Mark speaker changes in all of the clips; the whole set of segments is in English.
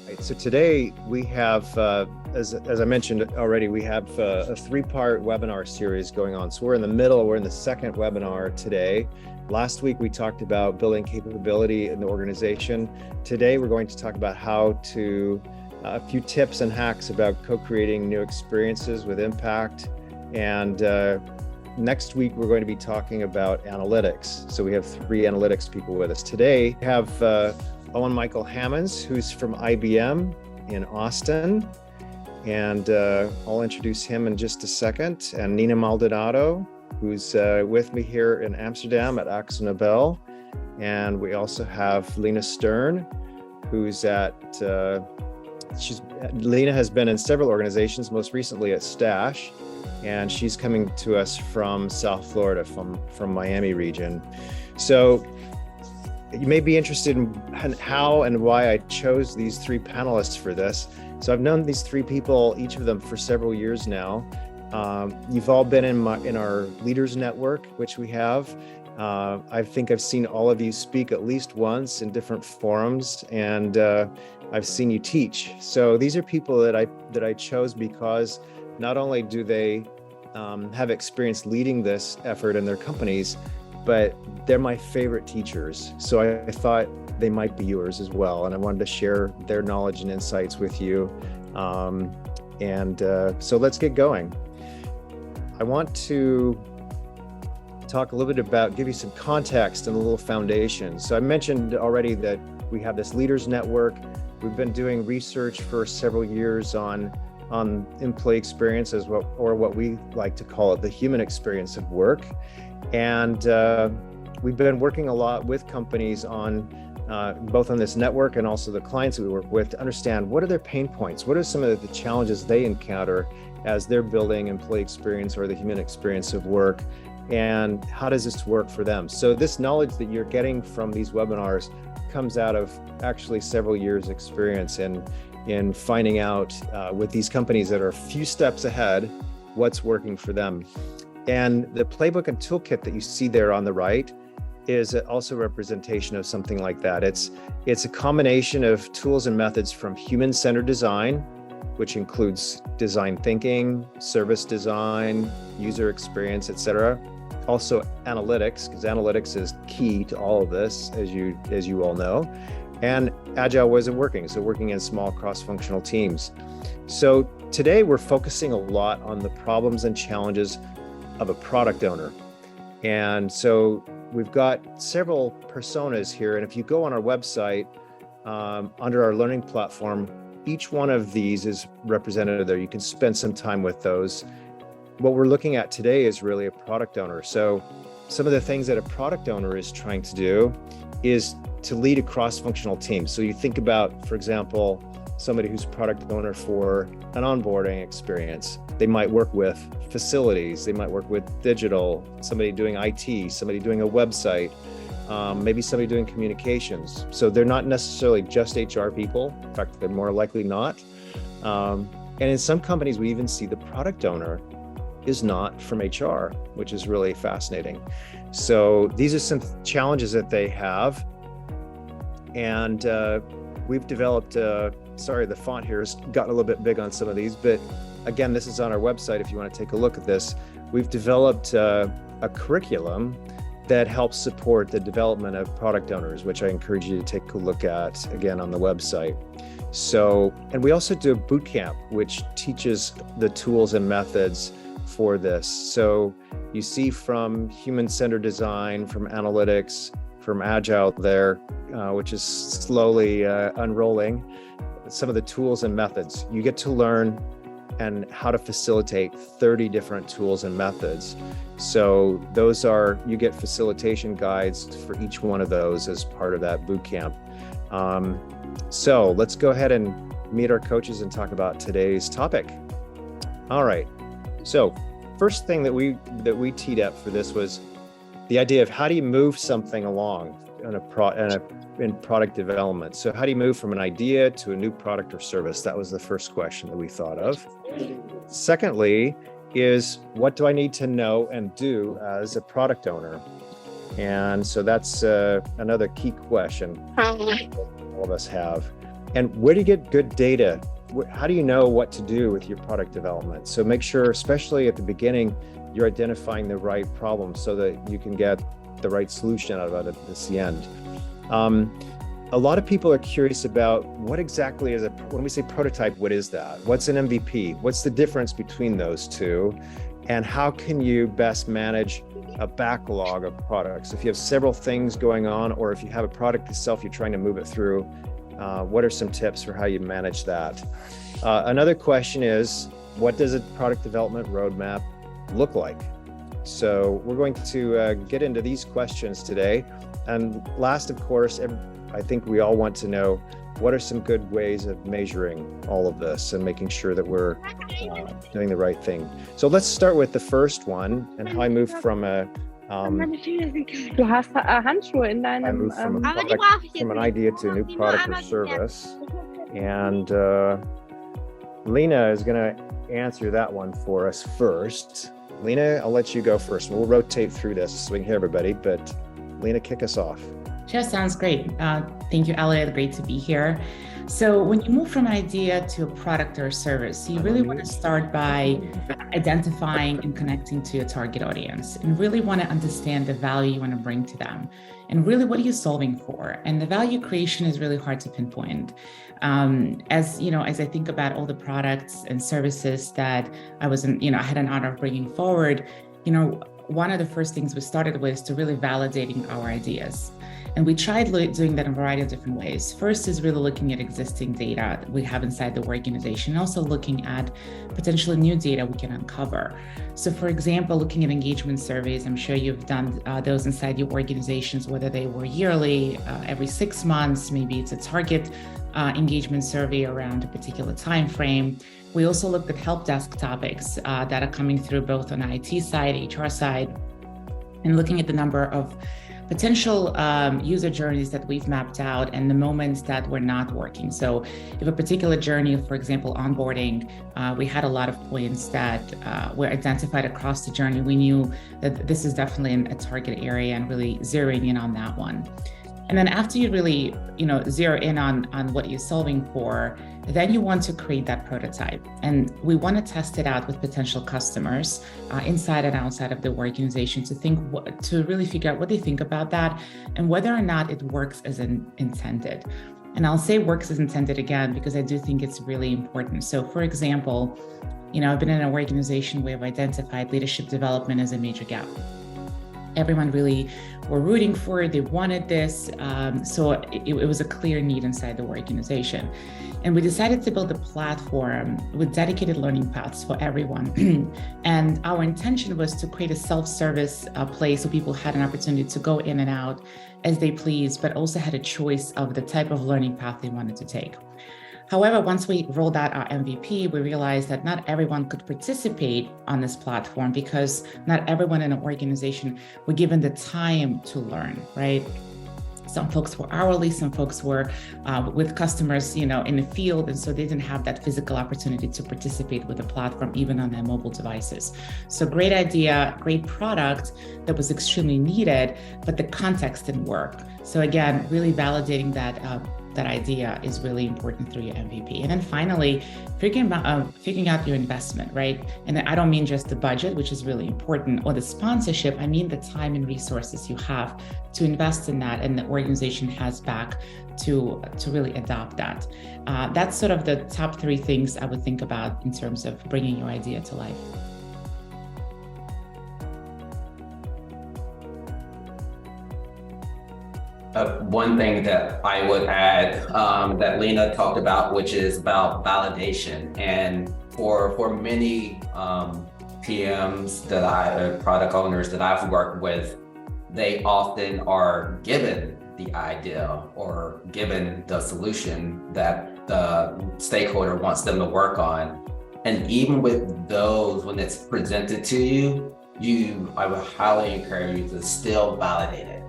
Speaker 1: Right, so today we have, as I mentioned already, we have a three-part webinar series going on. So we're in the second webinar today. Last week we talked about building capability in the organization. Today we're going to talk about a few tips and hacks about co-creating new experiences with impact. And next week we're going to be talking about analytics. So we have three analytics people with us. Today we have Owen Michael Hammonds, who's from IBM in Austin. And I'll introduce him in just a second. And Nina Maldonado, who's with me here in Amsterdam at AkzoNobel. And we also have Lena Stern, who's Lena has been in several organizations, most recently at Stash. And she's coming to us from South Florida, from Miami region. So you may be interested in how and why I chose these three panelists for this. So I've known these three people, each of them, for several years now. You've all been in our leaders network, which we have. I think I've seen all of you speak at least once in different forums, and I've seen you teach. So these are people that I chose because not only do they have experience leading this effort in their companies, but they're my favorite teachers. So I thought they might be yours as well. And I wanted to share their knowledge and insights with you. So let's get going. I want to talk a little bit about, give you some context and a little foundation. So I mentioned already that we have this leaders network. We've been doing research for several years on employee experience, or what we like to call it, the human experience of work. And we've been working a lot with companies on both on this network and also the clients that we work with to understand what are their pain points, what are some of the challenges they encounter as they're building employee experience or the human experience of work, and how does this work for them. So this knowledge that you're getting from these webinars comes out of actually several years experience in finding out with these companies that are a few steps ahead what's working for them. And the playbook and toolkit that you see there on the right is also a representation of something like that. It's a combination of tools and methods from human-centered design, which includes design thinking, service design, user experience, etc. Also analytics, because analytics is key to all of this, as you all know, and agile ways of working, so working in small cross-functional teams. So today we're focusing a lot on the problems and challenges of a product owner. And so we've got several personas here. And if you go on our website, under our learning platform, each one of these is represented there. You can spend some time with those. What we're looking at today is really a product owner. So some of the things that a product owner is trying to do is to lead a cross-functional team. So you think about, for example, somebody who's product owner for an onboarding experience. They might work with facilities, they might work with digital, somebody doing IT, somebody doing a website, maybe somebody doing communications. So they're not necessarily just HR people. In fact, they're more likely not. And in some companies, we even see the product owner is not from HR, which is really fascinating. So these are some challenges that they have. And we've developed, sorry, the font here has gotten a little bit big on some of these, but again, this is on our website if you want to take a look at this. We've developed a curriculum that helps support the development of product owners, which I encourage you to take a look at, again, on the website. So, and we also do a boot camp, which teaches the tools and methods for this. So you see from human-centered design, from analytics, from agile there, which is slowly unrolling, some of the tools and methods. You get to learn and how to facilitate 30 different tools and methods. So you get facilitation guides for each one of those as part of that boot camp. So let's go ahead and meet our coaches and talk about today's topic. All right, so first thing that we teed up for this was the idea of how do you move something along in product development. So how do you move from an idea to a new product or service? That was the first question that we thought of. Secondly is, what do I need to know and do as a product owner? And so that's another key question all of us have. And where do you get good data? How do you know what to do with your product development? So make sure, especially at the beginning, you're identifying the right problem so that you can get the right solution out of it at the end. A lot of people are curious about what exactly is when we say prototype, what is that? What's an MVP? What's the difference between those two? And how can you best manage a backlog of products? If you have several things going on, or if you have a product itself, you're trying to move it through, what are some tips for how you manage that? Another question is, what does a product development roadmap look like? So we're going to get into these questions today. And last, of course, I think we all want to know, what are some good ways of measuring all of this and making sure that we're doing the right thing? So let's start with the first one, and how I moved from a
Speaker 2: Du hast Handschuhe in deinem.
Speaker 1: from an idea to a new product or service. And Lena is going to answer that one for us first. Lena, I'll let you go first. We'll rotate through this so we can hear everybody, but Lena, kick us off.
Speaker 3: Sure, sounds great. Thank you, Elliot. Great to be here. So when you move from an idea to a product or a service, you really want to start by identifying and connecting to your target audience, and really want to understand the value you want to bring to them, and really what are you solving for. And the value creation is really hard to pinpoint. As you know, as I think about all the products and services that I had an honor of bringing forward, one of the first things we started with is to really validating our ideas. And we tried doing that in a variety of different ways. First is really looking at existing data that we have inside the organization, also looking at potentially new data we can uncover. So for example, looking at engagement surveys, I'm sure you've done those inside your organizations, whether they were yearly, every 6 months, maybe it's a target engagement survey around a particular time frame. We also looked at help desk topics that are coming through both on the IT side, HR side, and looking at the number of potential user journeys that we've mapped out and the moments that were not working. So if a particular journey, for example, onboarding, we had a lot of points that were identified across the journey. We knew that this is definitely a target area, and really zeroing in on that one. And then after you really, zero in on what you're solving for, then you want to create that prototype. And we want to test it out with potential customers inside and outside of the organization to really figure out what they think about that and whether or not it works as intended. And I'll say works as intended again, because I do think it's really important. So for example, I've been in an organization where I've identified leadership development as a major gap. Everyone really were rooting for it. They wanted this. So it was a clear need inside the organization. And we decided to build a platform with dedicated learning paths for everyone. And our intention was to create a self-service place so people had an opportunity to go in and out as they please, but also had a choice of the type of learning path they wanted to take. However, once we rolled out our MVP, we realized that not everyone could participate on this platform because not everyone in an organization were given the time to learn, right? Some folks were hourly, some folks were with customers, in the field, and so they didn't have that physical opportunity to participate with the platform, even on their mobile devices. So great idea, great product that was extremely needed, but the context didn't work. So again, really validating that idea is really important through your MVP. And then finally, figuring out your investment, right? And I don't mean just the budget, which is really important, or the sponsorship. I mean the time and resources you have to invest in that, and the organization has back to really adopt that. That's sort of the top 3 things I would think about in terms of bringing your idea to life.
Speaker 4: One thing that I would add that Lena talked about, which is about validation. And for many PMs product owners that I've worked with, they often are given the idea or given the solution that the stakeholder wants them to work on. And even with those, when it's presented to you, I would highly encourage you to still validate it.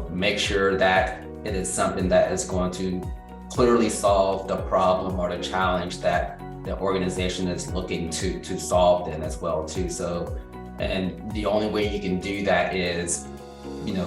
Speaker 4: Make sure that it is something that is going to clearly solve the problem or the challenge that the organization is looking to solve then as well too. So, and the only way you can do that is,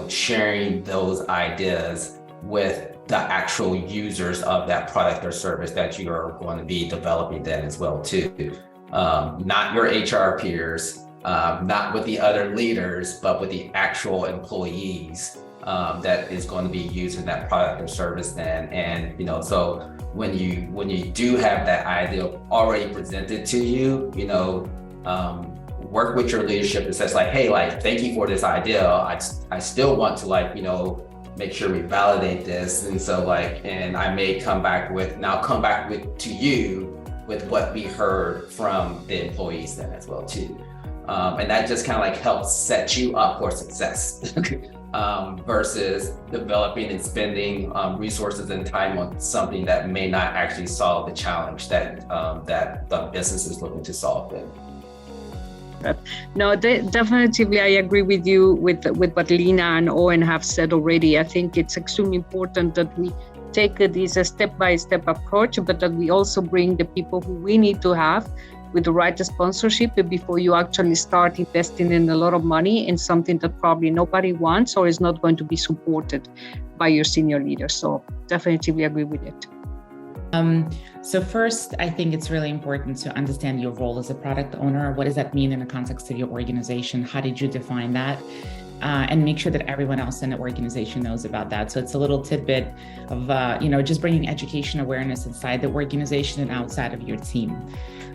Speaker 4: sharing those ideas with the actual users of that product or service that you are going to be developing then as well too. Not your HR peers, not with the other leaders, but with the actual employees that is going to be using that product or service then. And so when you do have that idea already presented to you, work with your leadership and says like, hey, like, thank you for this idea. I still want to make sure we validate this. And so and I may come back to you with what we heard from the employees then as well too. And that just kind of helps set you up for success versus developing and spending resources and time on something that may not actually solve the challenge that the business is looking to solve then.
Speaker 2: No, definitely I agree with you with what Lena and Owen have said already. I think it's extremely important that we take this a step-by-step approach, but that we also bring the people who we need to have with the right sponsorship before you actually start investing in a lot of money in something that probably nobody wants or is not going to be supported by your senior leaders. So definitely agree with it.
Speaker 3: So first, I think it's really important to understand your role as a product owner. What does that mean in the context of your organization? How did you define that? And make sure that everyone else in the organization knows about that. So it's a little tidbit of, just bringing education awareness inside the organization and outside of your team.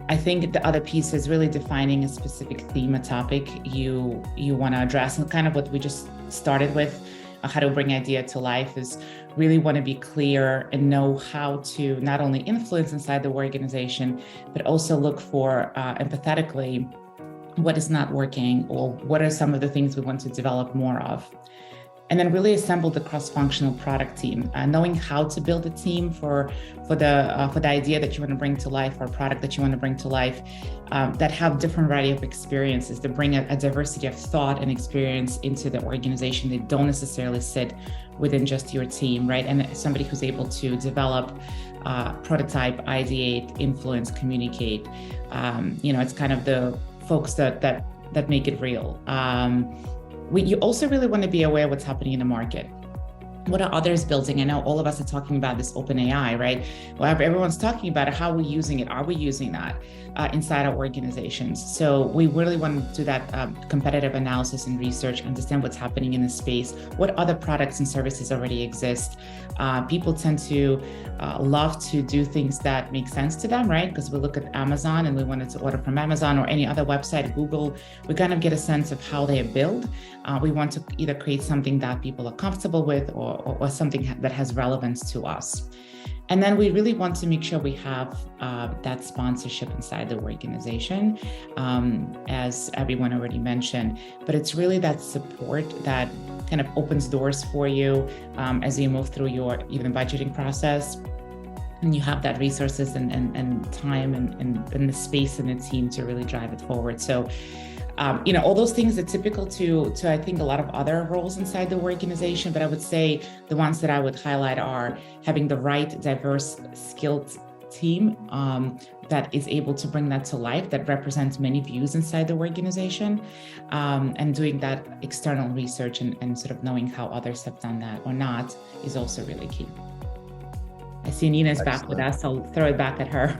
Speaker 3: I think the other piece is really defining a specific theme, a topic you want to address, and kind of what we just started with, how to bring idea to life is really want to be clear and know how to not only influence inside the organization, but also look for empathetically what is not working or what are some of the things we want to develop more of. And then really assemble the cross-functional product team, knowing how to build a team for the idea that you want to bring to life or product that you want to bring to life that have different variety of experiences, to bring a diversity of thought and experience into the organization. They don't necessarily sit within just your team, right? And somebody who's able to develop, prototype, ideate, influence, communicate. It's kind of the folks that make it real. You also really want to be aware of what's happening in the market. What are others building? I know all of us are talking about this open AI, right? Well, everyone's talking about it. How are we using it? Are we using that inside our organizations? So we really want to do that competitive analysis and research, understand what's happening in the space, what other products and services already exist. People tend to love to do things that make sense to them, right? Because we look at Amazon and we wanted to order from Amazon or any other website, Google, we kind of get a sense of how they are built. We want to either create something that people are comfortable with or something that has relevance to us. And then we really want to make sure we have that sponsorship inside the organization, as everyone already mentioned. But it's really that support that kind of opens doors for you as you move through your even budgeting process. And you have that resources and time and the space and the team to really drive it forward. So all those things are typical to I think a lot of other roles inside the organization, but I would say the ones that I would highlight are having the right, diverse, skilled team that is able to bring that to life, that represents many views inside the organization, and doing that external research and sort of knowing how others have done that or not is also really key. I see Nina's back with us, I'll throw it back at her.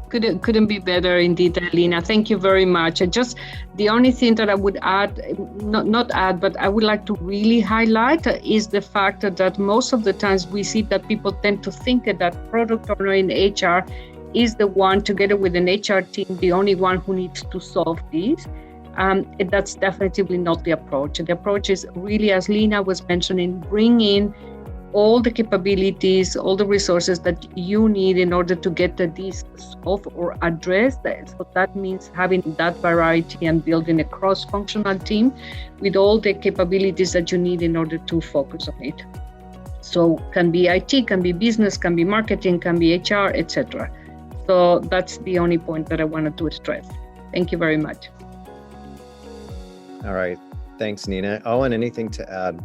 Speaker 2: Couldn't be better indeed, Alina. Thank you very much. Just the only thing that I would add, not add, but I would like to really highlight is the fact that most of the times we see that people tend to think that product owner in HR is the one, together with an HR team, the only one who needs to solve this. That's definitely not the approach. The approach is really, as Lena was mentioning, bring in all the capabilities, all the resources that you need in order to get these solved or addressed. So that means having that variety and building a cross-functional team with all the capabilities that you need in order to focus on it. So can be IT, can be business, can be marketing, can be HR, etc. So that's the only point that I wanted to stress. Thank you very much.
Speaker 1: All right. Thanks, Nina. Owen, anything to add?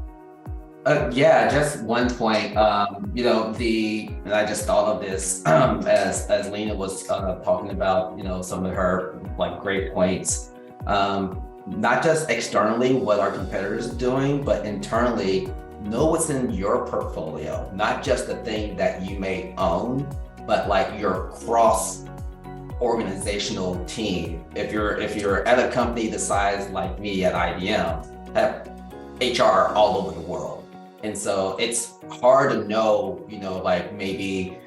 Speaker 4: Yeah, just one point. And I just thought of this as Lena was talking about, some of her great points. Not just externally what our competitors are doing, but internally, know what's in your portfolio, not just the thing that you may own, but like your cross organizational team. If you're at a company the size like me at IBM, have HR all over the world. And so it's hard to know, like maybe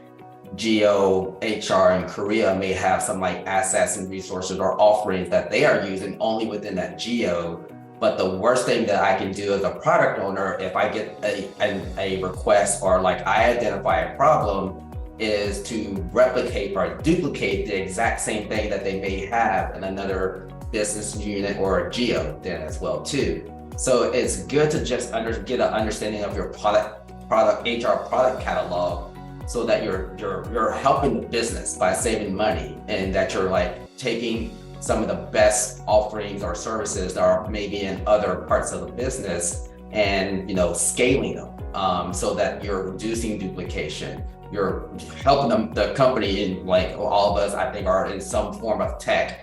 Speaker 4: Geo HR in Korea may have some like assets and resources or offerings that they are using only within that geo. But the worst thing that I can do as a product owner, if I get a request or like I identify a problem, is to replicate or duplicate the exact same thing that they may have in another business unit or a geo then as well too. So it's good to just get an understanding of your product HR product catalog, so that you're helping the business by saving money, and that you're like taking some of the best offerings or services that are maybe in other parts of the business and scaling them, so that you're reducing duplication. You're helping the company in, like all of us I think are in some form of tech.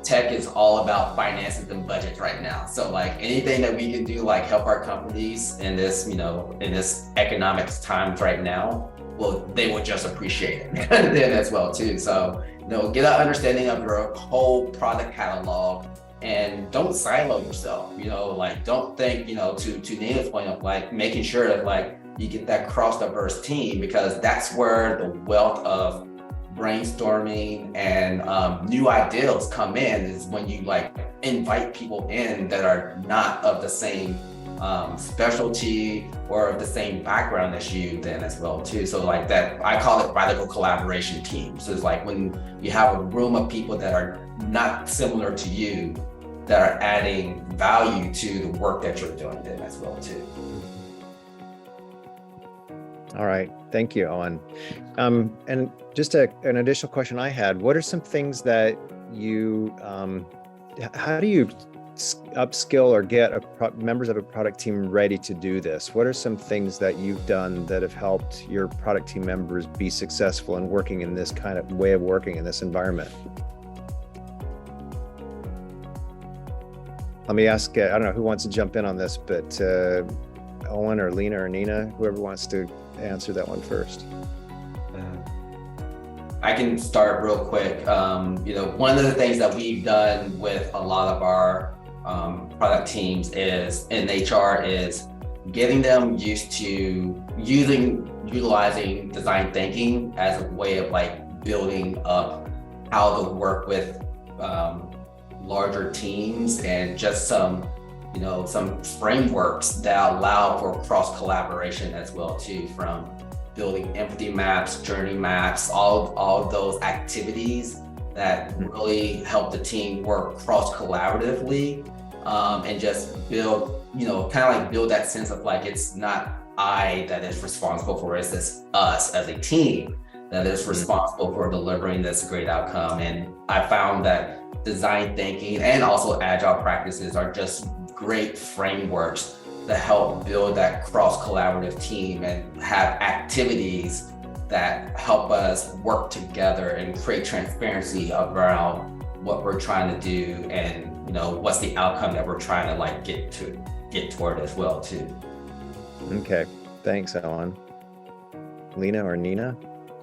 Speaker 4: Tech is all about finances and budgets right now. So like anything that we can do, like help our companies in this, in this economic times right now, well, they will just appreciate it then as well too. So, get an understanding of your whole product catalog, and don't silo yourself, like don't think, to Nina's point of like making sure that like you get that cross diverse team, because that's where the wealth of brainstorming and new ideas come in, is when you like invite people in that are not of the same specialty or of the same background as you then as well too. So like that, I call it radical collaboration teams. So it's like when you have a room of people that are not similar to you, that are adding value to the work that you're doing then as well too.
Speaker 1: All right, thank you, Owen. And just an additional question I had, what are some things that you, how do you upskill or get members of a product team ready to do this? What are some things that you've done that have helped your product team members be successful in working in this kind of way of working in this environment? Let me ask, I don't know who wants to jump in on this, but Owen or Lena or Nina, whoever wants to answer that one first.
Speaker 4: I can start real quick. One of the things that we've done with a lot of our product teams in HR is getting them used to utilizing design thinking as a way of like building up how to work with larger teams, and just some frameworks that allow for cross collaboration as well too, from building empathy maps, journey maps, all of those activities that really help the team work cross collaboratively, and just build, kind of like build that sense of like, it's not I that is responsible for it, it's us as a team that is responsible for delivering this great outcome. And I found that design thinking and also agile practices are just great frameworks to help build that cross-collaborative team and have activities that help us work together and create transparency around what we're trying to do, and what's the outcome that we're trying to like get toward as well too.
Speaker 1: Okay, thanks, Owen. Lena or Nina?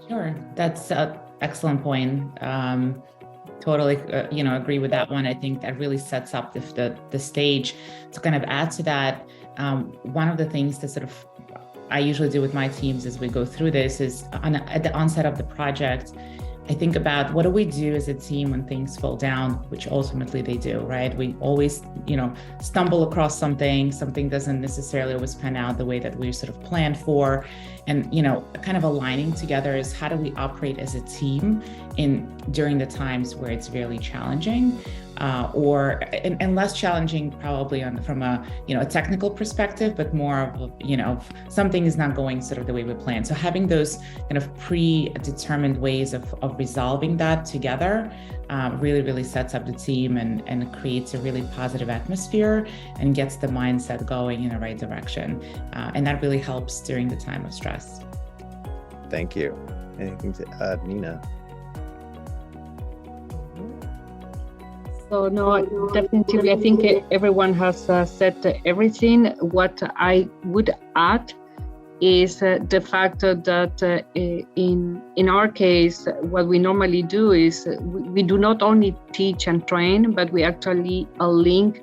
Speaker 3: Sure, that's an excellent point. Totally, agree with that one. I think that really sets up the stage. To kind of add to that, one of the things that I usually do with my teams as we go through this is at the onset of the project, I think about what do we do as a team when things fall down, which ultimately they do, right? We always, stumble across something doesn't necessarily always pan out the way that we sort of planned for. And, kind of aligning together is how do we operate as a team during the times where it's really challenging, and less challenging probably from a technical perspective, but more of something is not going sort of the way we planned. So having those kind of predetermined ways of resolving that together really, really sets up the team and creates a really positive atmosphere and gets the mindset going in the right direction. And that really helps during the time of stress.
Speaker 1: Thank you. Anything to add, Nina?
Speaker 2: So no, definitely, I think everyone has said everything. What I would add is the fact that in our case, what we normally do is we do not only teach and train, but we actually link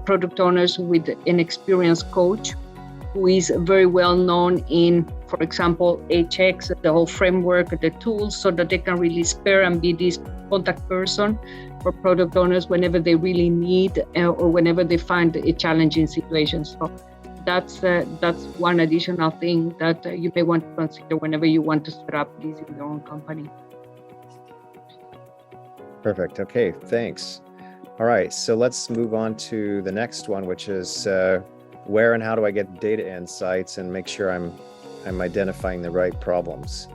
Speaker 2: product owners with an experienced coach who is very well known in, for example, HX, the whole framework, the tools, so that they can really spare and be this contact person for product owners whenever they really need or whenever they find a challenging situation. So that's one additional thing that you may want to consider whenever you want to set up this in your own company.
Speaker 1: Perfect. Okay, thanks. All right, so let's move on to the next one, which is where and how do I get data insights and make sure I'm identifying the right problems?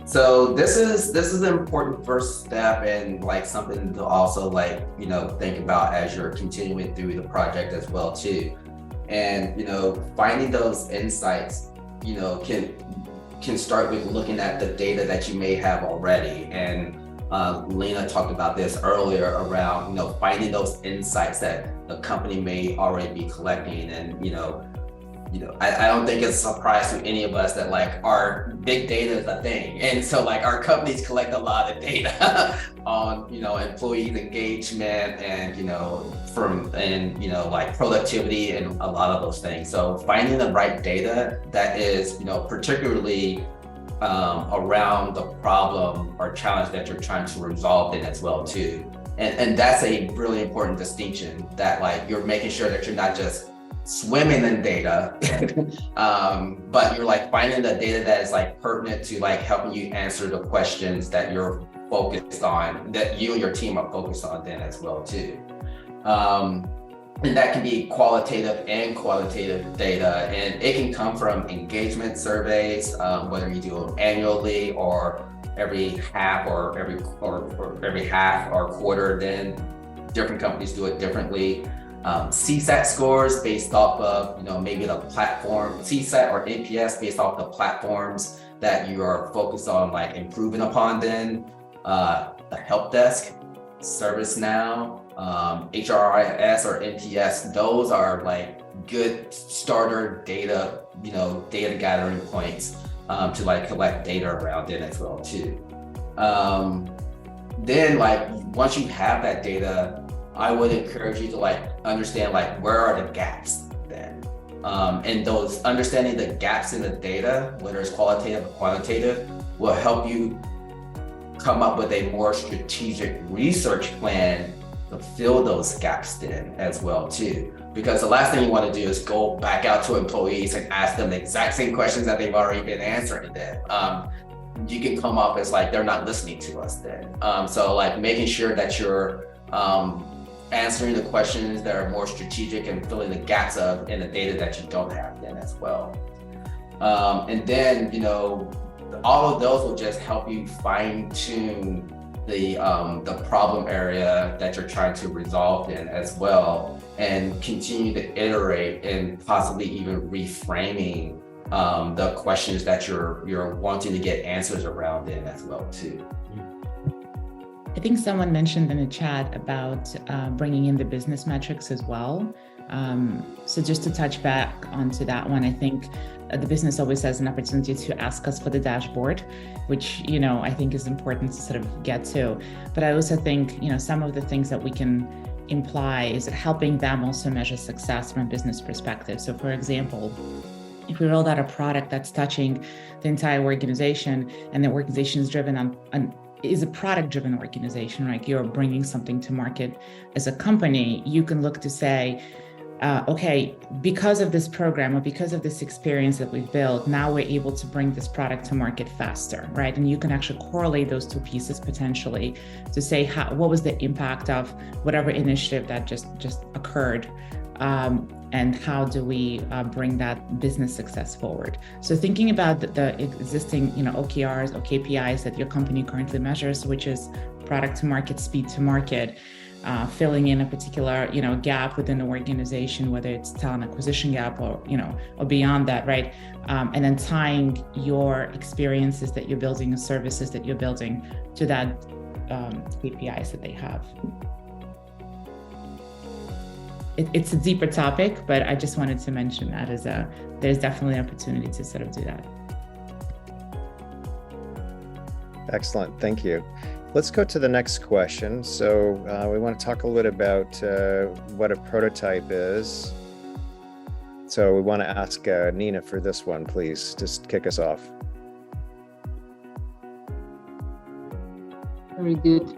Speaker 4: So this is an important first step, and like something to also like, you know, think about as you're continuing through the project as well too. And, you know, finding those insights, you know, can start with looking at the data that you may have already. And Lena talked about this earlier around, you know, finding those insights that the company may already be collecting. And, you know, I don't think it's a surprise to any of us that like our big data is a thing. And so like our companies collect a lot of data on, you know, employee engagement and, you know, like productivity and a lot of those things. So finding the right data that is, you know, particularly around the problem or challenge that you're trying to resolve in as well too. And that's a really important distinction, that like you're making sure that you're not just swimming in data, but you're like finding the data that is like pertinent to like helping you answer the questions that you're focused on, that you and your team are focused on then as well too. And that can be qualitative and quantitative data, and it can come from engagement surveys, whether you do them annually or every half or every half or quarter. Then different companies do it differently. CSAT scores based off of, you know, maybe the platform, CSAT or NPS based off the platforms that you are focused on like improving upon. Then the help desk, ServiceNow, HRIS or NPS, those are like good starter data, you know, data gathering points to like collect data around it as well too. Then like once you have that data, I would encourage you to like understand like where are the gaps then, and those understanding the gaps in the data, whether it's qualitative or quantitative, will help you come up with a more strategic research plan to fill those gaps then as well too. Because the last thing you want to do is go back out to employees and ask them the exact same questions that they've already been answering then. You can come off as like they're not listening to us then. So like making sure that you're answering the questions that are more strategic and filling the gaps in the data that you don't have then as well. And then, you know, all of those will just help you fine tune the problem area that you're trying to resolve in as well, and continue to iterate and possibly even reframing the questions that you're wanting to get answers around in as well too.
Speaker 3: I think someone mentioned in the chat about bringing in the business metrics as well. So just to touch back onto that one, I think the business always has an opportunity to ask us for the dashboard, which, you know, I think is important to sort of get to. But I also think, you know, some of the things that we can imply is helping them also measure success from a business perspective. So for example, if we rolled out a product that's touching the entire organization and the organization is driven is a product-driven organization, right? You're bringing something to market as a company, you can look to say, okay, because of this program or because of this experience that we've built, now we're able to bring this product to market faster, right? And you can actually correlate those two pieces potentially to say what was the impact of whatever initiative that just occurred, and how do we bring that business success forward. So thinking about the existing, you know, OKRs or KPIs that your company currently measures, which is product to market, speed to market, filling in a particular, you know, gap within the organization, whether it's talent acquisition gap or, you know, or beyond that, right? And then tying your experiences that you're building and services that you're building to that KPIs that they have. it's a deeper topic, but I just wanted to mention that there's definitely an opportunity to sort of do that.
Speaker 1: Excellent, thank you. Let's go to the next question. So we want to talk a little bit about what a prototype is. So we want to ask Nina for this one, please. Just kick us off.
Speaker 2: Very good.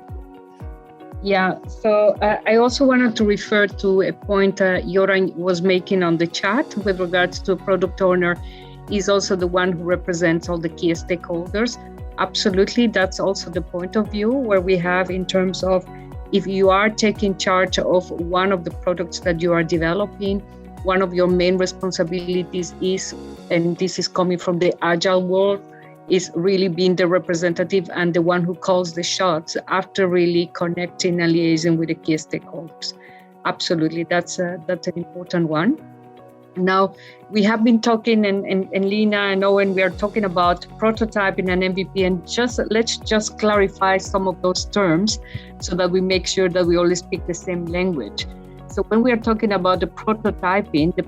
Speaker 2: Yeah, so I also wanted to refer to a point Joran was making on the chat with regards to a product owner is also the one who represents all the key stakeholders. Absolutely, that's also the point of view where we have in terms of if you are taking charge of one of the products that you are developing, one of your main responsibilities is, and this is coming from the agile world, is really being the representative and the one who calls the shots after really connecting and liaising with the key stakeholders. Absolutely, that's an important one. Now, we have been talking, and Lina and Owen, we are talking about prototyping and MVP, and let's just clarify some of those terms so that we make sure that we all speak the same language. So when we are talking about the prototyping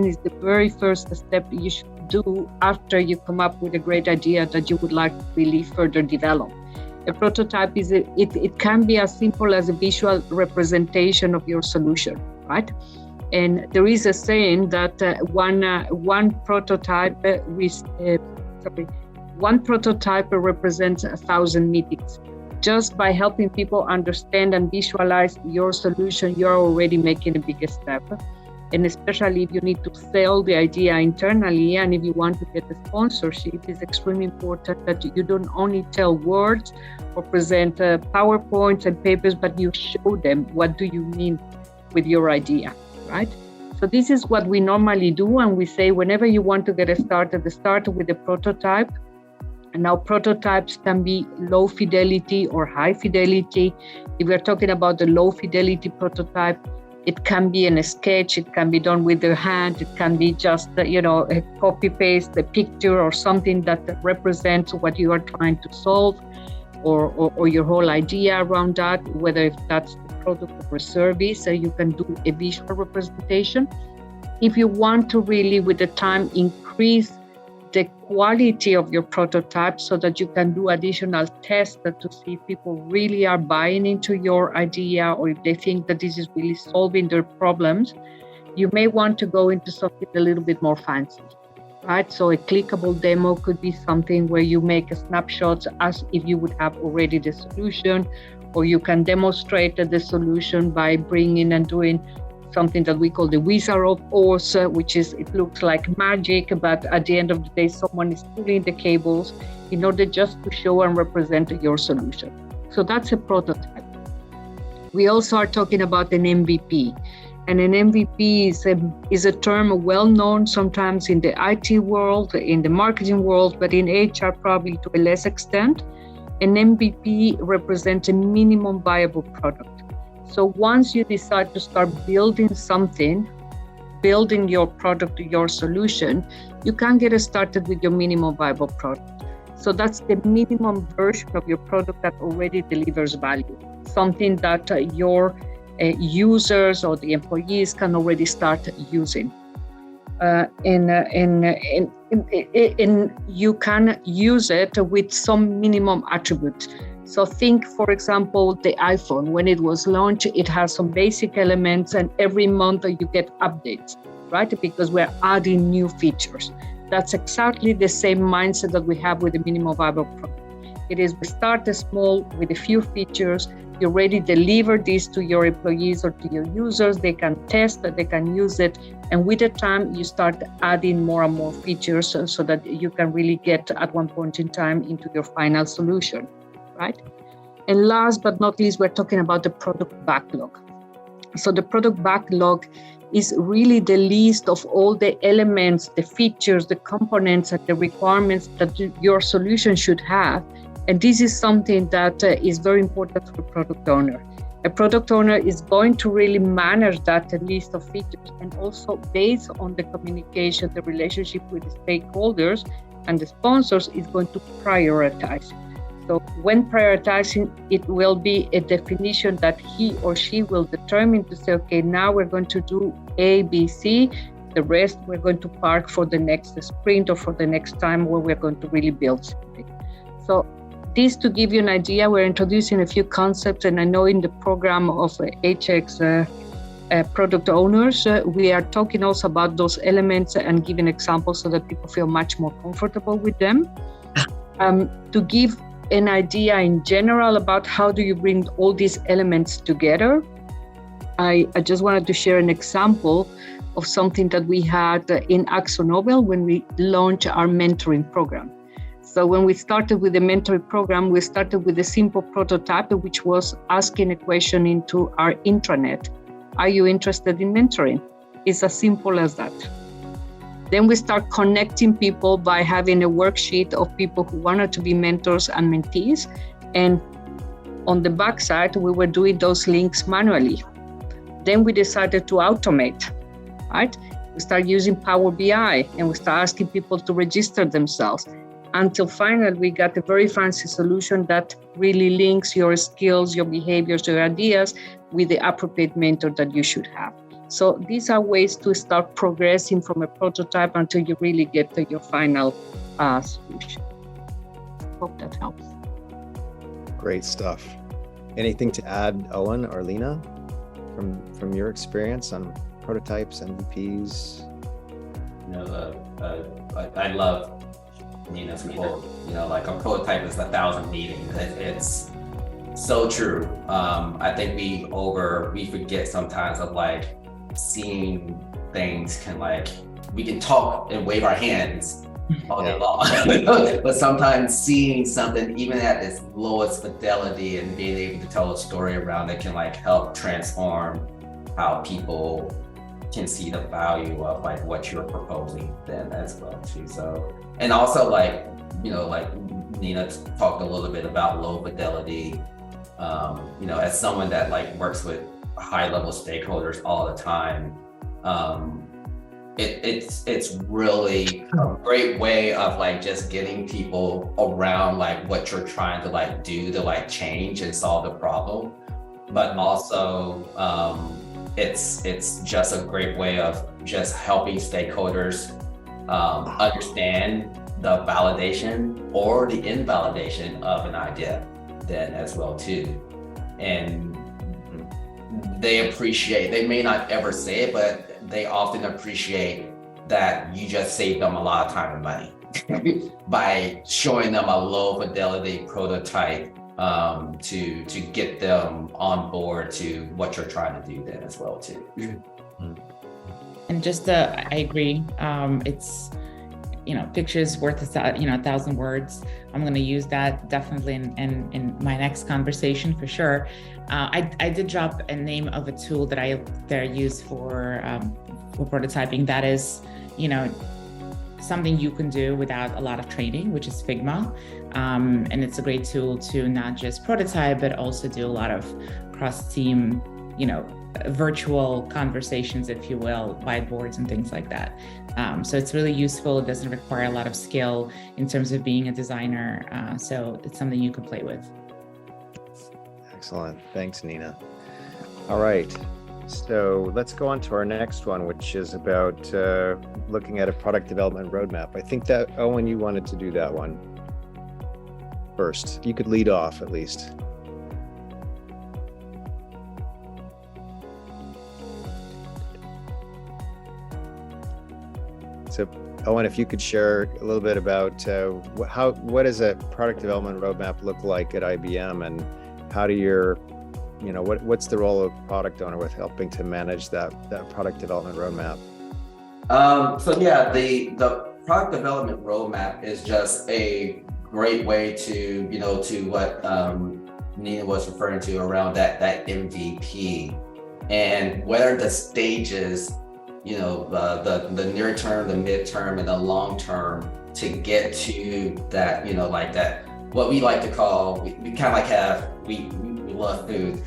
Speaker 2: is the very first step you should do after you come up with a great idea that you would like to really further develop. A prototype it can be as simple as a visual representation of your solution, right? And there is a saying that one prototype represents 1,000 meetings. Just by helping people understand and visualize your solution, you're already making a big step. And especially if you need to sell the idea internally, and if you want to get the sponsorship, it's extremely important that you don't only tell words or present PowerPoints and papers, but you show them what do you mean with your idea, right? So this is what we normally do, and we say whenever you want to get started, start with a prototype. And now prototypes can be low fidelity or high fidelity. If we're talking about the low fidelity prototype, it can be in a sketch, it can be done with the hand, it can be just, a copy paste, a picture or something that represents what you are trying to solve or your whole idea around that, whether if that's the product or a service, so you can do a visual representation. If you want to really, with the time, increase the quality of your prototype so that you can do additional tests to see if people really are buying into your idea or if they think that this is really solving their problems, you may want to go into something a little bit more fancy, right? So a clickable demo could be something where you make a snapshot as if you would have already the solution, or you can demonstrate the solution by bringing and doing something that we call the Wizard of Oz, which is, it looks like magic, but at the end of the day, someone is pulling the cables in order just to show and represent your solution. So that's a prototype. We also are talking about an MVP. And an MVP is a term well known sometimes in the IT world, in the marketing world, but in HR probably to a less extent. An MVP represents a minimum viable product. So once you decide to start building something, building your product, your solution, you can get started with your minimum viable product. So that's the minimum version of your product that already delivers value, something that your users or the employees can already start using. And you can use it with some minimum attributes. So think, for example, the iPhone. When it was launched, it has some basic elements, and every month you get updates, right? Because we're adding new features. That's exactly the same mindset that we have with the minimum viable product. It is, we start small with a few features. You already deliver this to your employees or to your users. They can test that, they can use it. And with the time, you start adding more and more features so that you can really get at one point in time into your final solution, right? And last but not least, we're talking about the product backlog. So the product backlog is really the list of all the elements, the features, the components, and the requirements that your solution should have. And this is something that is very important for a product owner. A product owner is going to really manage that list of features, and also based on the communication, the relationship with the stakeholders and the sponsors, is going to prioritize. So when prioritizing, it will be a definition that he or she will determine to say, okay, now we're going to do A, B, C. The rest we're going to park for the next sprint or for the next time where we're going to really build something. So this to give you an idea, we're introducing a few concepts, and I know in the program of HX product owners, we are talking also about those elements and giving examples so that people feel much more comfortable with them. To give an idea in general about how do you bring all these elements together, I just wanted to share an example of something that we had in AkzoNobel when we launched our mentoring program. So when we started with the mentoring program, we started with a simple prototype, which was asking a question into our intranet. Are you interested in mentoring? It's as simple as that. Then we start connecting people by having a worksheet of people who wanted to be mentors and mentees. And on the backside, we were doing those links manually. Then we decided to automate, right? We start using Power BI and we start asking people to register themselves until finally we got a very fancy solution that really links your skills, your behaviors, your ideas with the appropriate mentor that you should have. So these are ways to start progressing from a prototype until you really get to your final solution. Hope that helps.
Speaker 1: Great stuff. Anything to add, Owen or Lena, from your experience on prototypes, MVPs?
Speaker 4: I love Nina's quote, like a prototype is 1,000 meetings. It's so true. I think we forget sometimes of like seeing things we can talk and wave our hands all day long, but sometimes seeing something even at its lowest fidelity and being able to tell a story around it can help transform how people can see the value of what you're proposing then as well too. So, and also Nina talked a little bit about low fidelity. As someone that works with high level stakeholders all the time, it's really a great way of just getting people around what you're trying to do to change and solve the problem, but also it's just a great way of just helping stakeholders understand the validation or the invalidation of an idea then as well too. And they may not ever say it, but they often appreciate that you just saved them a lot of time and money by showing them a low fidelity prototype to get them on board to what you're trying to do then as well too.
Speaker 3: And just I agree. It's pictures worth 1,000 words. I'm going to use that definitely in my next conversation for sure. I did drop a name of a tool that I use for prototyping. That is, something you can do without a lot of training, which is Figma. And it's a great tool to not just prototype, but also do a lot of cross-team, virtual conversations, if you will, whiteboards and things like that. So it's really useful. It doesn't require a lot of skill in terms of being a designer. So it's something you can play with.
Speaker 1: Excellent. Thanks, Nina. All right. So let's go on to our next one, which is about looking at a product development roadmap. I think that, Owen, you wanted to do that one first. You could lead off at least. So, Owen, if you could share a little bit about what does a product development roadmap look like at IBM, and how do your, what's the role of product owner with helping to manage that product development roadmap?
Speaker 4: The product development roadmap is just a great way to what Nina was referring to around that MVP, and what are the stages, the near term, the midterm, and the long term to get to that, that what we like to call, we kind of we love food.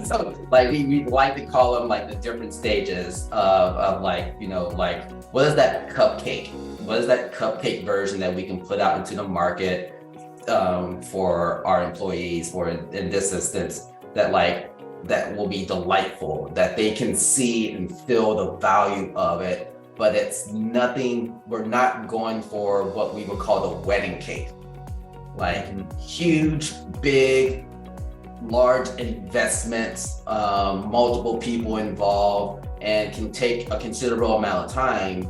Speaker 4: So we like to call them the different stages of what is that cupcake? What is that cupcake version that we can put out into the market for our employees, or in this instance, that will be delightful, that they can see and feel the value of it. But it's nothing, we're not going for what we would call the wedding cake, like huge, big, large investments, multiple people involved, and can take a considerable amount of time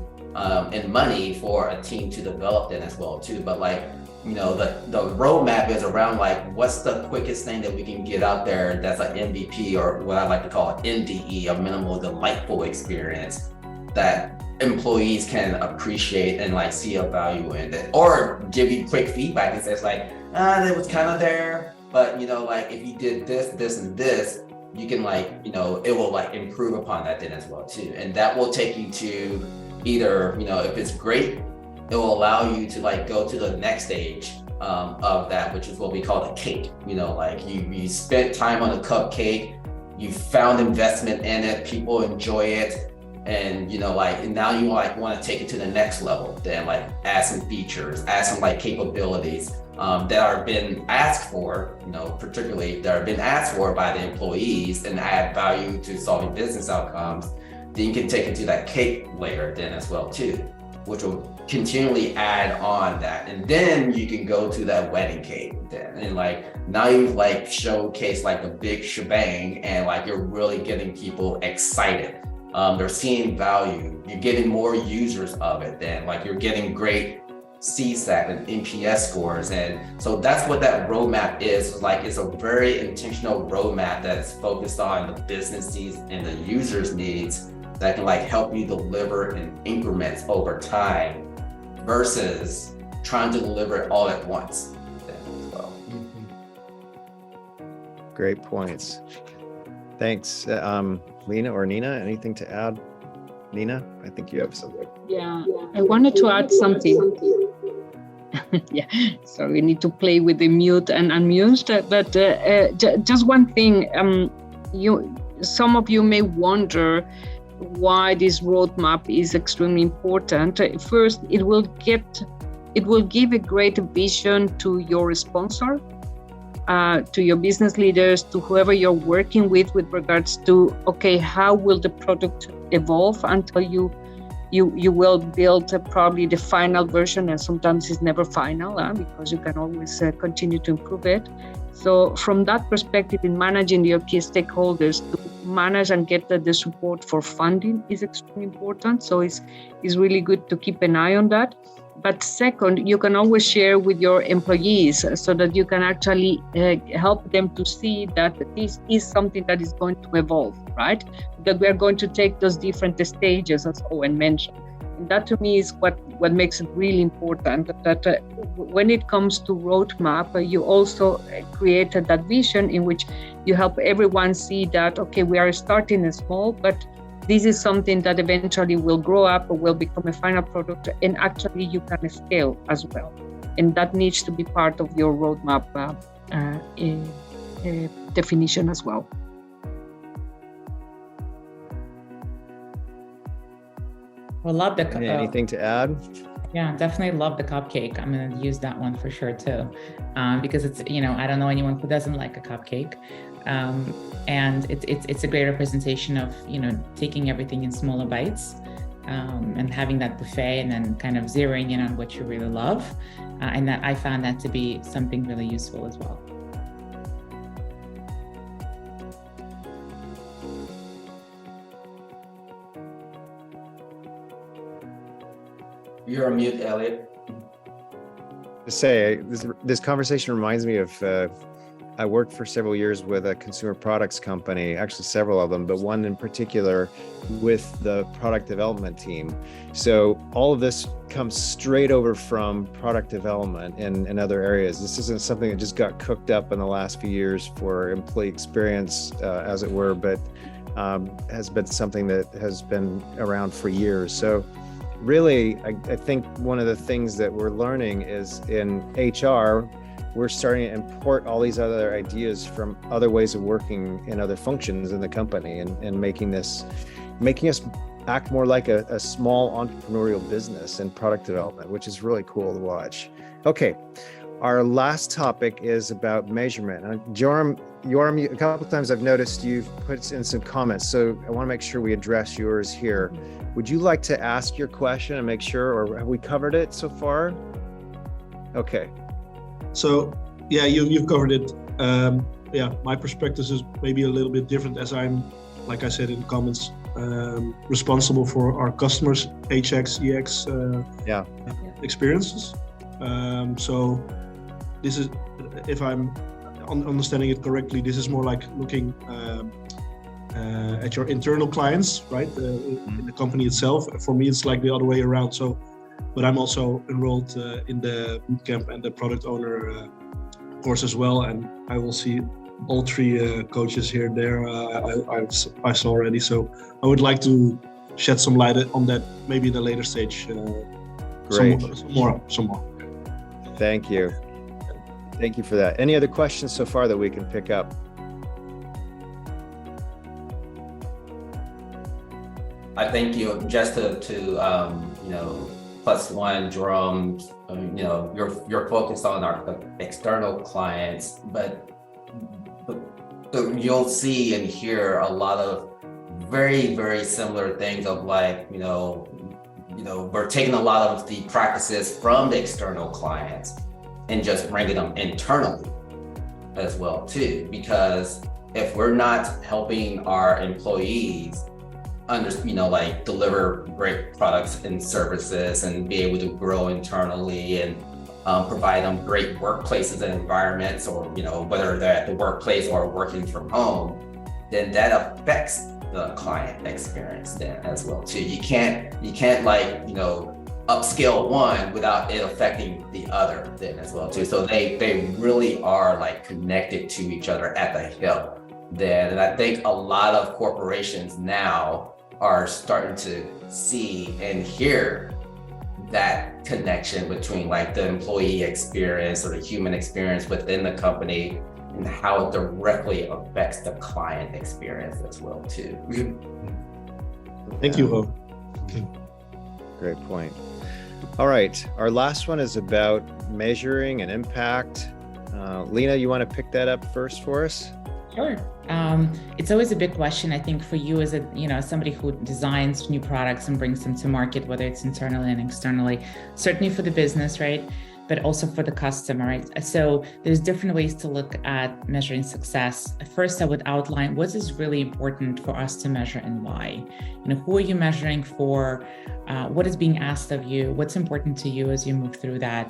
Speaker 4: and money for a team to develop that as well too. But like, you know, the roadmap is around like, what's the quickest thing that we can get out there that's an MVP, or what I like to call an MDE, a minimal delightful experience that employees can appreciate and like see a value in it, or give you quick feedback and says like, it was kind of there, but you know, like if you did this, this, and this, you can like, you know, it will like improve upon that then as well too. And that will take you to either, you know, if it's great, it will allow you to like go to the next stage of that, which is what we call the cake. You know, like you spent time on the cupcake, you found investment in it, people enjoy it. And you know, like, and now you like want to take it to the next level, then like add some features, add some like capabilities that are been asked for, you know, particularly that are been asked for by the employees, and add value to solving business outcomes. Then you can take it to that cake layer then as well too, which will continually add on that. And then you can go to that wedding cake then. And like, now you've like showcased like the big shebang, and like you're really getting people excited. They're seeing value. You're getting more users of it then, like you're getting great CSAT and NPS scores. And so that's what that roadmap is. Like, it's a very intentional roadmap that's focused on the business needs and the users' needs that can like help you deliver in increments over time versus trying to deliver it all at once as well.
Speaker 1: Great points. Thanks. Lena or Nina, anything to add? Nina, I think you have something.
Speaker 2: Yeah, I wanted to add something. Yeah, so we need to play with the mute and unmute, but just one thing. Some of you may wonder why this roadmap is extremely important. First, it will give a great vision to your sponsor, to your business leaders, to whoever you're working with regards to, okay, how will the product evolve until you will build probably the final version, and sometimes it's never final because you can always continue to improve it. So from that perspective, in managing your key stakeholders, to manage and get the support for funding is extremely important. So it's really good to keep an eye on that. But second, you can always share with your employees so that you can actually help them to see that this is something that is going to evolve, right? That we are going to take those different stages, as Owen mentioned. And that to me is what makes it really important, that when it comes to roadmap, you also created that vision in which you help everyone see that, okay, we are starting small, but this is something that eventually will grow up or will become a final product, and actually you can scale as well. And that needs to be part of your roadmap definition as well.
Speaker 3: Well, love the
Speaker 1: anything to add?
Speaker 3: Yeah, definitely love the cupcake. I'm going to use that one for sure too, because it's, you know, I don't know anyone who doesn't like a cupcake. And it's a great representation of, you know, taking everything in smaller bites, and having that buffet, and then kind of zeroing in on what you really love. And that I found that to be something really useful as well.
Speaker 4: You're on mute, Elliot.
Speaker 1: To say, this conversation reminds me of, I worked for several years with a consumer products company, actually several of them, but one in particular with the product development team. So all of this comes straight over from product development in other areas. This isn't something that just got cooked up in the last few years for employee experience, as it were, but has been something that has been around for years. So really, I think one of the things that we're learning is in HR, we're starting to import all these other ideas from other ways of working in other functions in the company, and making us act more like a small entrepreneurial business in product development, which is really cool to watch. Okay, Our last topic is about measurement. Joram, a couple of times I've noticed you've put in some comments, so I want to make sure we address yours here. Would you like to ask your question and make sure, or have we covered it so far? Okay.
Speaker 5: So, yeah, you've covered it. Yeah, my perspective is maybe a little bit different, as I'm, like I said in the comments, responsible for our customers' HXEX experiences. So this is, if I'm understanding it correctly, this is more like looking at your internal clients, right? In the company itself. For me, it's like the other way around. So, but I'm also enrolled in the bootcamp and the product owner course as well, and I will see all three coaches here and there. I saw already. So I would like to shed some light on that, maybe in a later stage.
Speaker 1: Great.
Speaker 5: Some more.
Speaker 1: Thank you. Thank you for that. Any other questions so far that we can pick up?
Speaker 4: I think just to plus one, Jerome, you're focused on our external clients, but you'll see and hear a lot of very, very similar things of like, we're taking a lot of the practices from the external clients and just bringing them internally as well too, because if we're not helping our employees deliver great products and services and be able to grow internally and provide them great workplaces and environments, or whether they're at the workplace or working from home, then that affects the client experience then as well too. You can't upscale one without it affecting the other then as well too. So they really are like connected to each other at the hip then. And I think a lot of corporations now are starting to see and hear that connection between like the employee experience or the human experience within the company and how it directly affects the client experience as well too.
Speaker 5: Thank you, Rob.
Speaker 1: Great point. All right, our last one is about measuring and impact. Lena, you want to pick that up first for us?
Speaker 3: Sure. It's always a big question, I think, for you as somebody who designs new products and brings them to market, whether it's internally and externally, certainly for the business, right? But also for the customer, right? So there's different ways to look at measuring success. First, I would outline what is really important for us to measure and why. Who are you measuring for? What is being asked of you? What's important to you as you move through that?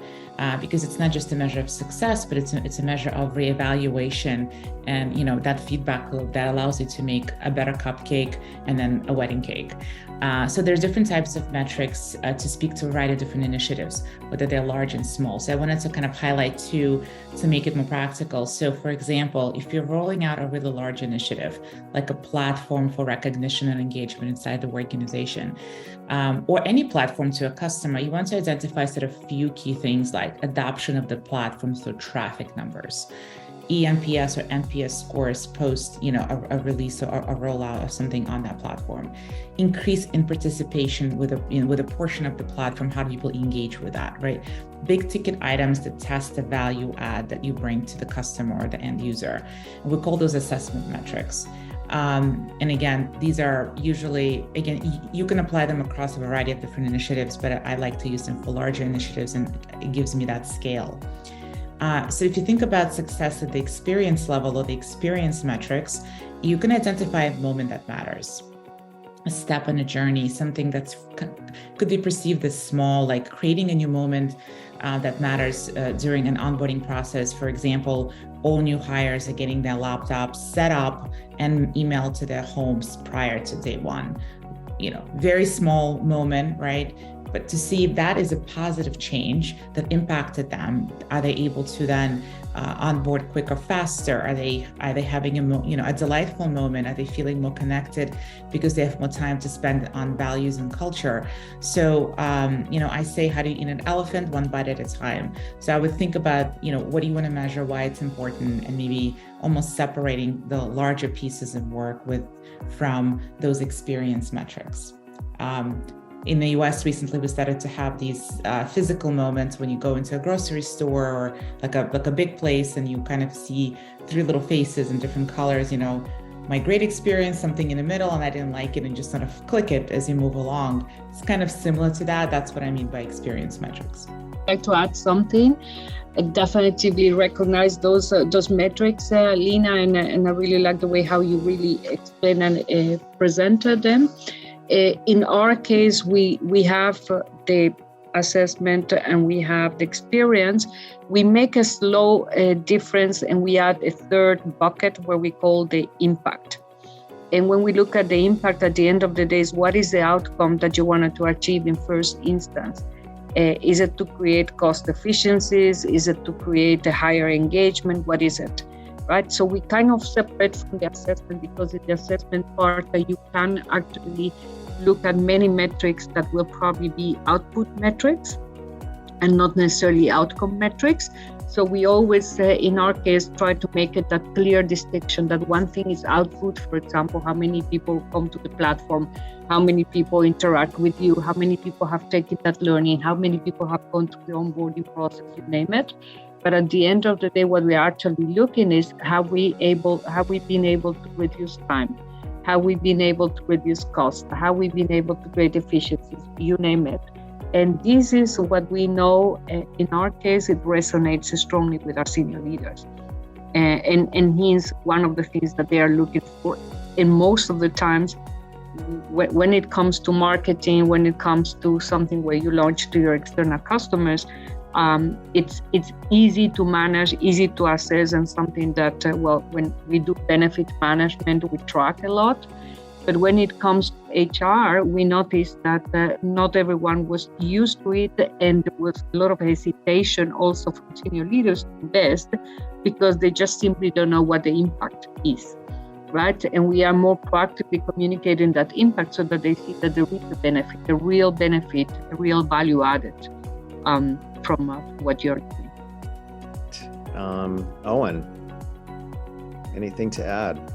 Speaker 3: Because it's not just a measure of success, but it's a measure of reevaluation and that feedback loop that allows you to make a better cupcake and then a wedding cake. So there's different types of metrics to speak to a variety of different initiatives, whether they're large and small. So I wanted to kind of highlight two to make it more practical. So for example, if you're rolling out a really large initiative, like a platform for recognition and engagement inside the organization, or any platform to a customer, you want to identify sort of few key things like adoption of the platform through traffic numbers, eNPS or NPS scores post, a release or a rollout of something on that platform. Increase in participation with a portion of the platform. How do people engage with that, right? Big ticket items that test the value add that you bring to the customer or the end user. And we call those assessment metrics. And again, these are usually, you can apply them across a variety of different initiatives, but I like to use them for larger initiatives, and it gives me that scale. So if you think about success at the experience level or the experience metrics, you can identify a moment that matters, a step on a journey, something that's could be perceived as small, like creating a new moment that matters during an onboarding process. For example, all new hires are getting their laptops set up and emailed to their homes prior to day one. Very small moment, right? But to see if that is a positive change that impacted them, are they able to then onboard quicker, faster? Are they having a delightful moment? Are they feeling more connected because they have more time to spend on values and culture? So, I say, how do you eat an elephant? One bite at a time. So I would think about, what do you want to measure, why it's important, and maybe almost separating the larger pieces of work from those experience metrics. in the US recently, we started to have these physical moments when you go into a grocery store or like a big place and you kind of see 3 little faces in different colors, my great experience, something in the middle, and I didn't like it, and just sort of click it as you move along. It's kind of similar to that. That's what I mean by experience metrics.
Speaker 2: I'd like to add something. I definitely recognize those metrics, Lena, and I really like the way how you really explain and presented them. In our case, we have the assessment and we have the experience. We make a slow difference and we add a third bucket where we call the impact. And when we look at the impact at the end of the day, is what is the outcome that you wanted to achieve in first instance? Is it to create cost efficiencies? Is it to create a higher engagement? What is it? Right? So we kind of separate from the assessment, because in the assessment part that you can actually look at many metrics that will probably be output metrics and not necessarily outcome metrics. So we always, in our case, try to make it that clear distinction that one thing is output, for example, how many people come to the platform, how many people interact with you, how many people have taken that learning, how many people have gone through the onboarding process, you name it. But at the end of the day, what we're actually looking is have we been able to reduce time, how we've been able to reduce cost, how we've been able to create efficiencies, you name it. And this is what we know. In our case, it resonates strongly with our senior leaders. And hence, one of the things that they are looking for. And most of the times, when it comes to marketing, when it comes to something where you launch to your external customers, it's easy to manage, easy to assess, and something that, when we do benefit management, we track a lot. But when it comes to HR, we noticed that not everyone was used to it, and there was a lot of hesitation also from senior leaders to invest because they just simply don't know what the impact is, right? And we are more proactively communicating that impact so that they see that there is a benefit, a real value added from what you're doing.
Speaker 1: Owen, anything to add?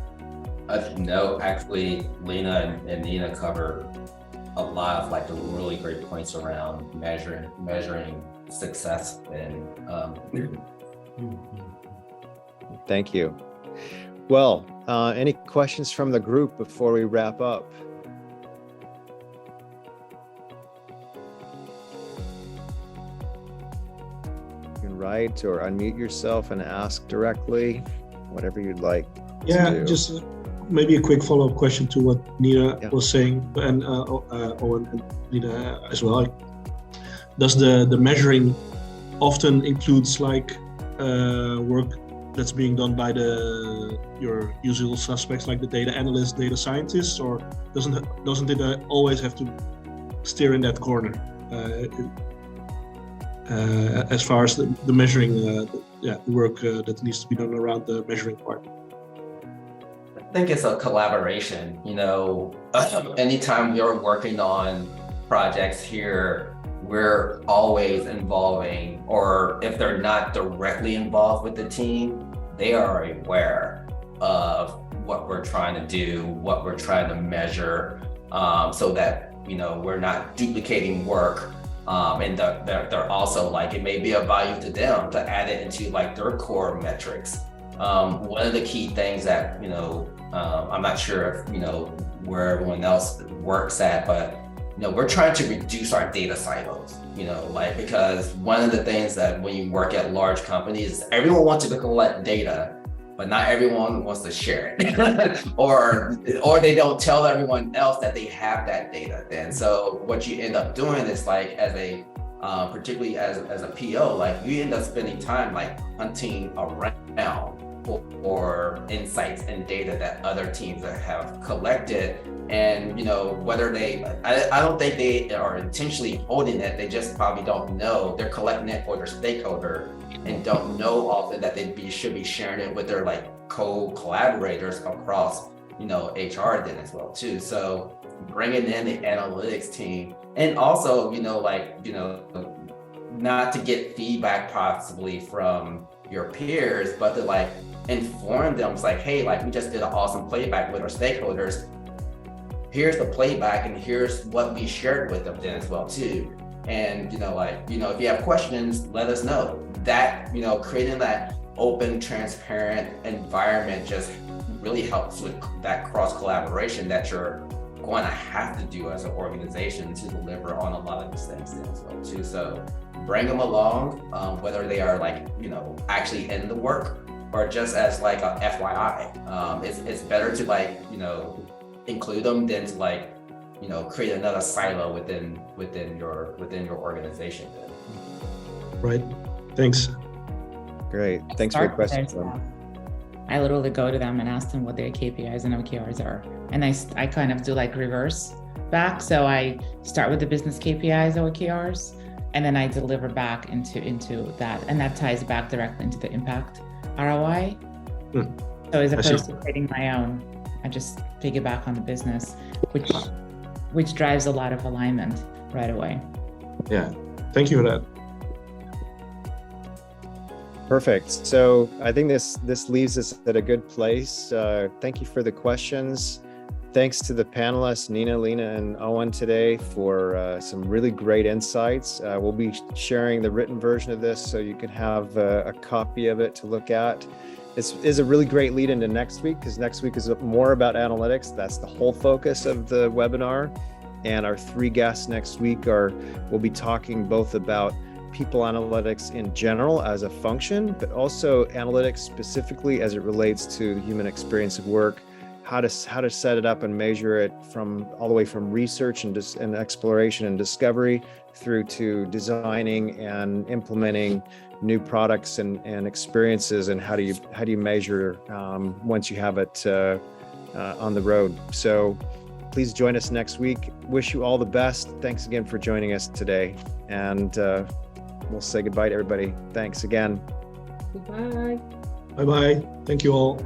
Speaker 4: No, actually, Lena and Nina cover a lot of like the really great points around measuring success and.
Speaker 1: Thank you. Well, any questions from the group before we wrap up? You can write or unmute yourself and ask directly, whatever you'd like.
Speaker 5: Yeah, just maybe a quick follow-up question to what Nina was saying, and Owen and Nina as well. Does the measuring often includes like work that's being done by your usual suspects, like the data analysts, data scientists, or doesn't it always have to steer in that corner as far as the measuring, the work that needs to be done around the measuring part?
Speaker 4: I think it's a collaboration. Anytime we're working on projects here, we're always involving, or if they're not directly involved with the team, they are aware of what we're trying to do, what we're trying to measure, so that we're not duplicating work. And they're also like, it may be of value to them to add it into like their core metrics. One of the key things that, I'm not sure if, where everyone else works at, but, we're trying to reduce our data silos, because one of the things that when you work at large companies, everyone wants to collect data, but not everyone wants to share it or they don't tell everyone else that they have that data. And so what you end up doing is like, as a, particularly as a PO, like you end up spending time like hunting around for insights and data that other teams have collected. And whether I don't think they are intentionally holding it, they just probably don't know. They're collecting it for their stakeholder and don't know often that should be sharing it with their like co-collaborators across HR then as well too. So bringing in the analytics team, and also not to get feedback possibly from your peers, but to like inform them. It's like, hey, like we just did an awesome playback with our stakeholders. here's the playback and here's what we shared with them then as well too. And, if you have questions, let us know. That, creating that open, transparent environment just really helps with that cross collaboration that you're going to have to do as an organization to deliver on a lot of these things then as well too. So bring them along, whether they are actually in the work or just as like a FYI. It's better to include them than to create another silo within your organization.
Speaker 5: Right. Thanks.
Speaker 1: Great. Thanks for your question.
Speaker 3: I literally go to them and ask them what their KPIs and OKRs are. And I kind of do like reverse back. So I start with the business KPIs, OKRs, and then I deliver back into that. And that ties back directly into the impact ROI. So as opposed to creating my own, I just piggyback on the business, which drives a lot of alignment right away.
Speaker 5: Yeah, thank you for that.
Speaker 1: Perfect. So I think this leaves us at a good place. Thank you for the questions. Thanks to the panelists, Nina, Lena, and Owen today for some really great insights. We'll be sharing the written version of this so you can have a copy of it to look at. This is a really great lead into next week, because next week is more about analytics. That's the whole focus of the webinar. And our 3 guests next week we'll be talking both about people analytics in general as a function, but also analytics specifically as it relates to the human experience of work, how to set it up and measure it all the way from research and exploration and discovery through to designing and implementing new products and experiences, and how do you measure once you have it on the road. So please join us next week. Wish you all the best. Thanks again for joining us today, and we'll say goodbye to everybody. Thanks again.
Speaker 2: Goodbye.
Speaker 5: Bye-bye. Thank you all.